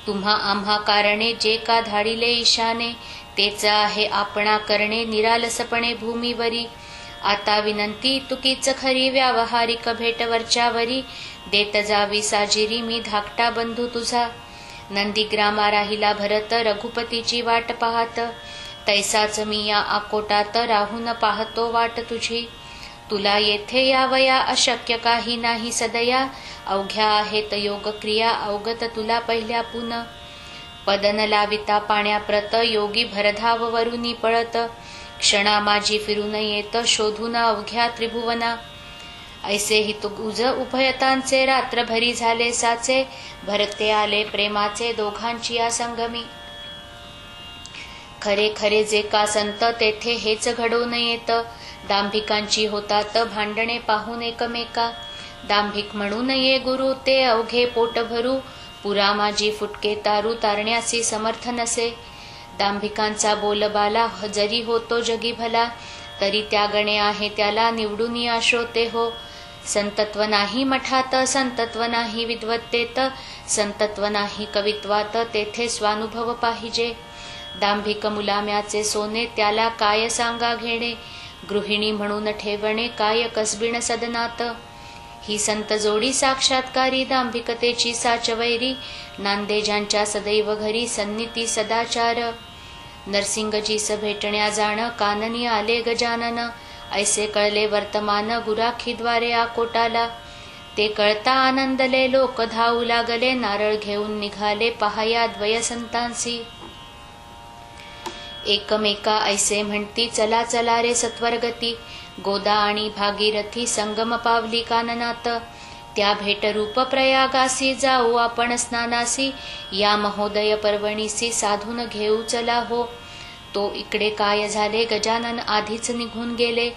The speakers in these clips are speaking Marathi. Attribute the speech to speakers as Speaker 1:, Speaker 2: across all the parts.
Speaker 1: तुम्हा आम्हा कारणे जे का धाडिले ईशाने, तेच आहे आपणा करणे निरालसपणे भूमीवरी. आता विनंती तुकीच खरी व्यावहारिक भेट वरच्यावरी, देत जावी साजिरी मी धाकटा बंधू तुझा. नंदीग्रामा राहिला भरत रघुपतीची वाट पाहत, तैसाच मी या आकोटात राहून पाहतो वाट तुझी. तुला येथे यावया अशक्य काही नाही सदया, अवघ्या आहेत योग क्रिया अवगत तुला पहिल्या पुन. पदन लाविता पाण्याप्रत योगी भरधाव वरुनी पळत, क्षणा माझी फिरून येत शोधून अवघ्या त्रिभुवना. ऐसे हितगुज उभयतांचे रात्रभरी झाले साचे, भरते आले प्रेमाचे दोघांची या संगमी. खरे खरे जे का संत तेथे हेच घडून येत, दांभिकांची होतात भांडणे पाहून एकमेका. दांभिक म्हणून ये गुरु ते अवघे पोट भरू, पुरा माझी फुटके तारू तारण्यासी समर्थ नसे. दांभिकांचा बोलबाला जरी होतो जगी भला, तरी त्या गणे आहे त्याला निवडून या श्रोते हो. संतत्व नाही मठात संतत्व नाही विद्वत्तेत, संतत्व नाही कवित्वात तेथे स्वानुभव पाहिजे. दांभिक मुलाम्याचे सोने त्याला काय सांगा घेणे, गृहिणी म्हणून ठेवणे काय कसबिण सदनात. ही संत जोडी साक्षात्कारी दांभिकतेची साचवैरी, नांदे ज्यांच्या सदैव घरी सन्निती सदाचार. नरसिंगजीस भेटण्या जाण काननी आले गजानन, ऐसे कळले वर्तमान गुराखीद्वारे आकोटाला. ते कळता आनंदले लोक धावू लागले, नारळ घेऊन निघाले पहाया द्वय संतांसी. एकमेका ऐसे म्हणती चला चला रे सत्वरगती, गोदा आणि भागीरथी संगम पावली काननात. त्या भेटरूप प्रयागासी जाऊ आपण स्नानासी, या महोदय पर्वणीसी साधून घेऊ चला हो. तो इकडे काय झाले गजानन आधीच निघून गेले,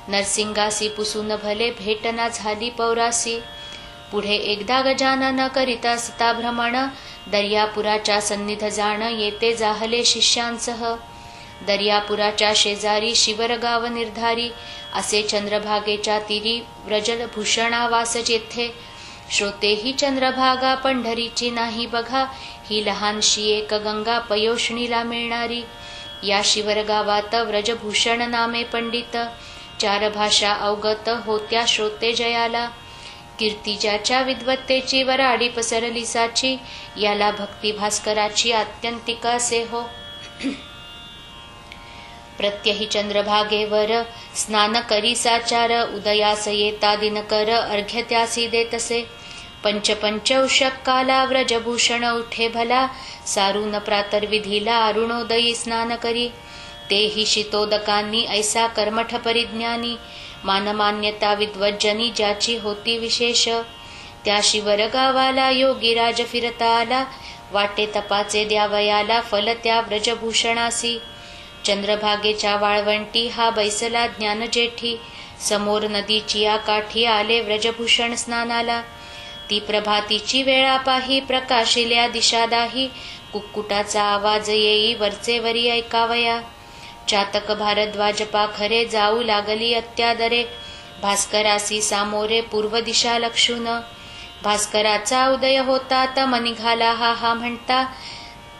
Speaker 1: नरसिंगासी पुसून भले भेटना झाली पौरासी. पुढे एकदा गजानन करिता सता भ्रमण, दर्यापुराच्या सन्निध जाण येते जाहले शिष्यांसह. दर्यापुराच्या शेजारी शिवरगाव निर्धारी, असे चंद्रभागेच्या तीरी व्रजभूषणावास जेथे. श्रोतेही चंद्रभागा पंढरीची नाही बघा, ही लहानशी एक गंगा पयोष्णीला मिळणारी. या शिवरगावात व्रजभूषण नामे पंडित, चार भाषा अवगत होत्या श्रोते जयाला. कीर्ती ज्याच्या विद्वत्तेची वराडी पसरली साची, याला भक्ती भास्कराची आत्यंतिक असे हो. प्रत्यही चंद्रभागेवर स्नान करी साचार, उदयास येता दिनकर अर्घ्य त्यासी देतसे. पंच उषक काला व्रजभूषण उठे भला, सारून प्रातर्विधीला अरुणोदयी स्नान करी. तेही शितोदकांनी ऐसा कर्मठ परिज्ञानी, मानमान्यता विद्वज्जनी ज्याची होती विशेष. त्या शिवरगावाला योगीराज फिरता आला, वाटे तपाचे द्यावयाला फल त्या व्रजभूषणासी. चंद्रभागेच्या वाळवंटी हा बैसला ज्ञानजेठी, समोर नदीची या काठी आले व्रजभूषण स्नानाला. ती प्रभातीची वेळा पाही प्रकाशिल्या दिशादाही, कुक्कुटाचा आवाज येई वरचेवरी ऐकावया. चातक भारद्वाज पाखरे जाऊ लागली अत्यादरे, भास्करासी सामोरे पूर्व दिशा लक्षून. भास्कराचा उदय होता तम निघाला हा हा म्हणता,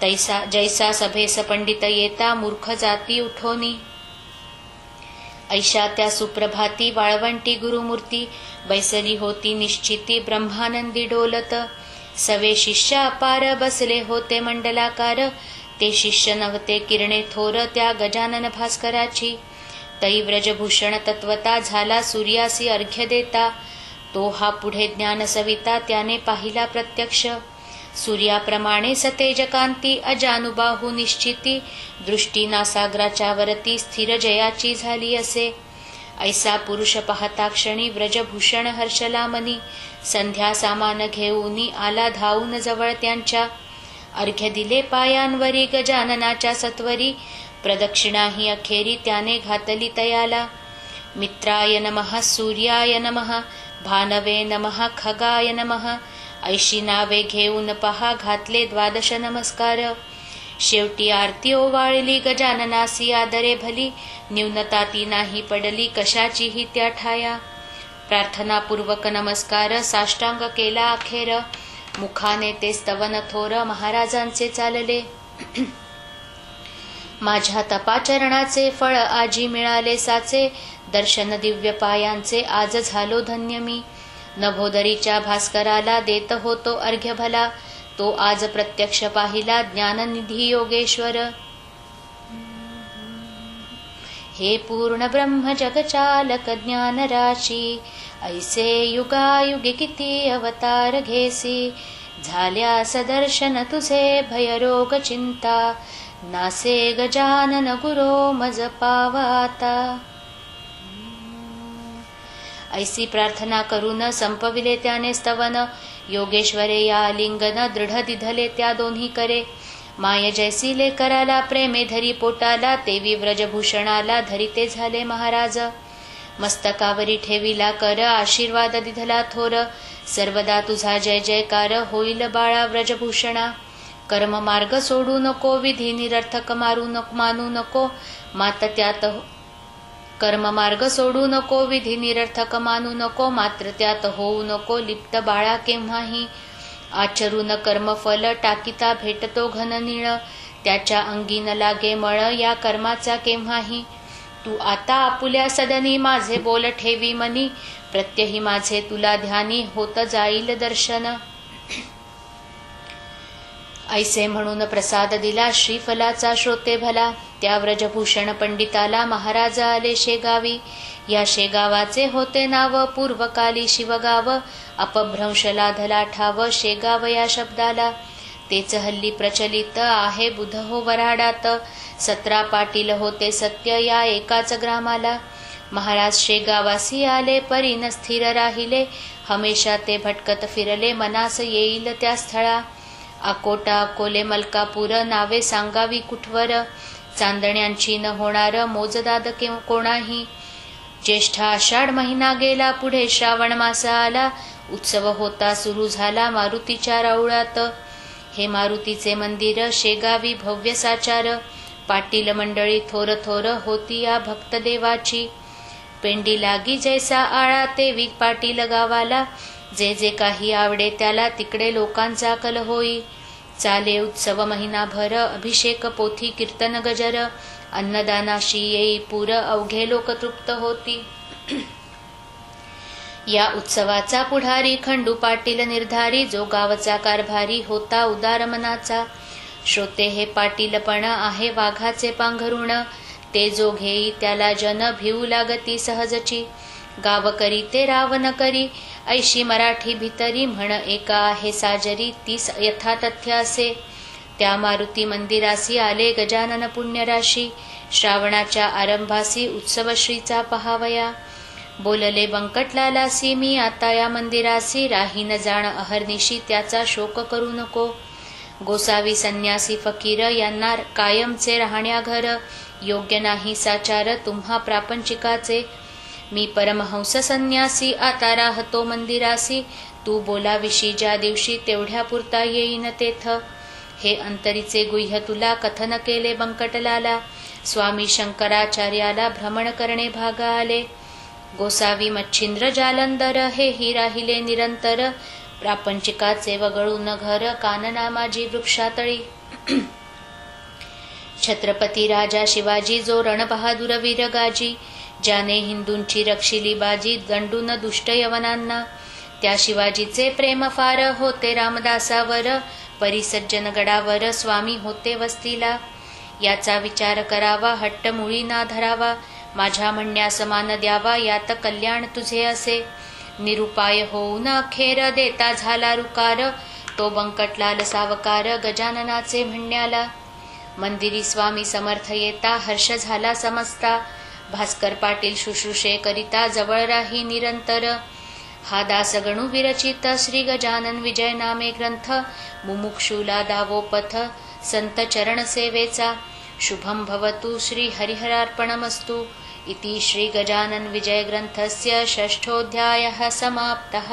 Speaker 1: तैसा जैसा सभेस पंडित येता मूर्ख जाती उठोनी. ऐशा त्या सुप्रभाती वाळवंटी गुरुमूर्ती, बैसली होती निश्चिती ब्रह्मानंदी डोलत. सवे शिष्य अपार बसले होते मंडलाकार, ते शिष्य नव्हते किरणे थोर त्या गजानन भास्कराची. तै व्रजभूषण तत्वता झाला सूर्यासी अर्घ्य देता, तो हा पुढे ज्ञान सविता त्याने पाहिला प्रत्यक्ष. सूर्याप्रमाणे सतेजकांती अजानुबाहू निश्चिती, दृष्टी नासागराच्या वरती स्थिर जयाची झाली असे. ऐसा पुरुष पाहता क्षणी व्रजभूषण हर्षला मनी, संध्या सामान घेऊनी आला धावून जवळ त्यांच्या. अर्घ्य दिले पायांवरी गजाननाच्या सत्वरी, प्रदक्षिणाही अखेरी त्याने घातली तयाला. मित्राय नमः, सूर्याय नमः, भानवे नमः, खगाय नमः, ऐशी नावे घेऊन पहा घातले द्वादश नमस्कार. शेवटी आरती ओवाळली गजाननासी आदरे भली, न्यूनता ती नाही पडली कशाचीही त्या ठाया. प्रार्थनापूर्वक नमस्कार साष्टांग केला अखेर, मुखाने ते स्तवन थोर महाराजांचे चालले. माझ्या तपाचरणाचे फळ आजी मिळाले साचे, दर्शन दिव्य पायांचे आज झालो धन्य मी. नभोदरीच्या भास्कराला देत होतो अर्घ्य भला, तो आज प्रत्यक्ष पाहिला ज्ञाननिधी योगेश्वर. हे पूर्ण ब्रह्म जगचालक ज्ञान राशी, ऐसे युगायुगे किती अवतार घेसी. झाल्या सदर्शन तुझे भयरोग चिंता, नासे गजानन गुरो मज पावाता. ऐसी प्रार्थना करून संपविले त्याने स्तवन. योगेश्वरे या लिंगन दृढ दिधले त्या दोन्ही करे. माय जैसीले कराला प्रेमे धरी पोटाला, तेवी व्रजभूषणाला धरिते झाले महाराज. मस्तकावरी ठेविला कर आशीर्वाद दिधला थोर, सर्वदा तुझा जय जयकार होईल बाळा व्रजभूषणा. कर्म मार्ग सोडू नको, विधी निरर्थक मानू नको, मात त्यात कर्म मार्ग सोडू नको, विधी निरर्थक मानू नको, मात्र त्यात होऊ नको लिप्त बाळा केव्हाही. आचरून कर्मफल टाकिता भेटतो घननीळ, त्याच्या अंगी न लागे मळ या कर्माचा केव्हाही. तू आता आपुल्या सदनी माझे बोल ठेवी मनी, प्रत्यही माझे तुला ध्यानी होत जाईल दर्शन. ऐसे म्हणून प्रसाद दिला श्रीफलाचा श्रोते भला. त्या व्रजभूषण पंडिताला महाराज आले शेगावी. या शेगावाचे होते नाव पूर्वकाली शिवगाव, अपभ्रंश लाधला ठाव शेगाव या शब्दाला. तेच हल्ली प्रचलित आहे बुध हो वराडात, 17 पाटील होते सत्य या एकाच ग्रामाला. महाराज शेगावासी आले परीन स्थिर राहिले, हमेशा ते भटकत फिरले मनास येईल त्या स्थळा. अकोटा अकोले मलकापूर नावे सांगावी कुठवर, चांदण्यांची न होणार मोजदाद कोणाही. ज्येष्ठ आषाढ महिना गेला पुढे श्रावण मास आला, उत्सव होता सुरू झाला मारुतीच्या राऊळात. हे मारुतीचे मंदिर शेगावी भव्य साचार, पाटील मंडळी थोर थोर होती या भक्त देवाची. पेंडी लागी जैसा आळा तेवी पाटील गावाला, जे जे काही आवडे त्याला तिकडे लोकांचा कल होई. चाले उत्सव महिनाभर, अभिषेक पोथी कीर्तन गजर, अन्नदानाशी येई पूर अवघे लोक तृप्त होती. या उत्सवाचा पुढारी खंडू पाटील निर्धारी, जो गावचा कारभारी होता उदार मनाचा. श्रोते हे पाटीलपण आहे वाघाचे पांघरुण, ते जो घेई त्याला जन भिवू लागती सहजची. गाव करी ते रावण करी, ऐशी मराठी भितरी म्हण एका आहे साजरी, 30 यथातथ्य असे. त्या मारुती मंदिरासी आले गजानन पुण्यराशी, श्रावणाच्या आरंभासी उत्सव श्रीचा पहावया. बोलले बंकटलालासी मी आता या मंदिरासी, राहीन जाण अहर्निशी त्याचा शोक करू नको. गोसावी संन्यासी फकीर यांना कायमचे राहण्या घर, योग्य नाही साचार तुम्हा प्रापंचिकाचे. मी परमहंस संन्यासी आता राहतो मंदिरासी, तू बोलाविशी ज्या दिवशी तेवढ्या पुरता येईन तेथ. हे अंतरीचे गुह्य तुला कथन केले बंकटलाला, स्वामी शंकराचार्याला भ्रमण करणे भाग आले. गोसावी मच्छिंद्र जालंधर हेही राहिले निरंतर, प्रापंचिकाचे वगळून घर कानना माझी वृक्षातळी. छत्रपती राजा शिवाजी जो रणबहादूर वीर गाजी, ज्याने हिंदूंची रक्षिली बाजी दंडून दुष्ट यवनांना. त्या शिवाजीचे प्रेम फार होते रामदासावर, परिसज्जन गडावर स्वामी होते वस्तीला. याचा विचार करावा हट्ट मुळी ना धरावा, माझ्या म्हणण्यास मान द्यावा यात कल्याण तुझे असे. निरुपाय होऊन अखेर देता झाला रुकार, तो बंकटलाल सावकार गजाननाचे म्हणण्याला. मंदिरी स्वामी समर्थ येता हर्ष झाला समजता, भास्कर पाटील शुश्रूषे करिता जवळ राही निरंतर. हा दास गणू विरचित श्री गजानन विजय नामे ग्रंथ, मुमुक्षुला दावो पथ संत चरण सेवेचा. शुभम भवतु श्री हरिहरार्पणमस्तु. इति श्री गजानन विजय ग्रंथस्य 6ठोऽध्यायः समाप्तः.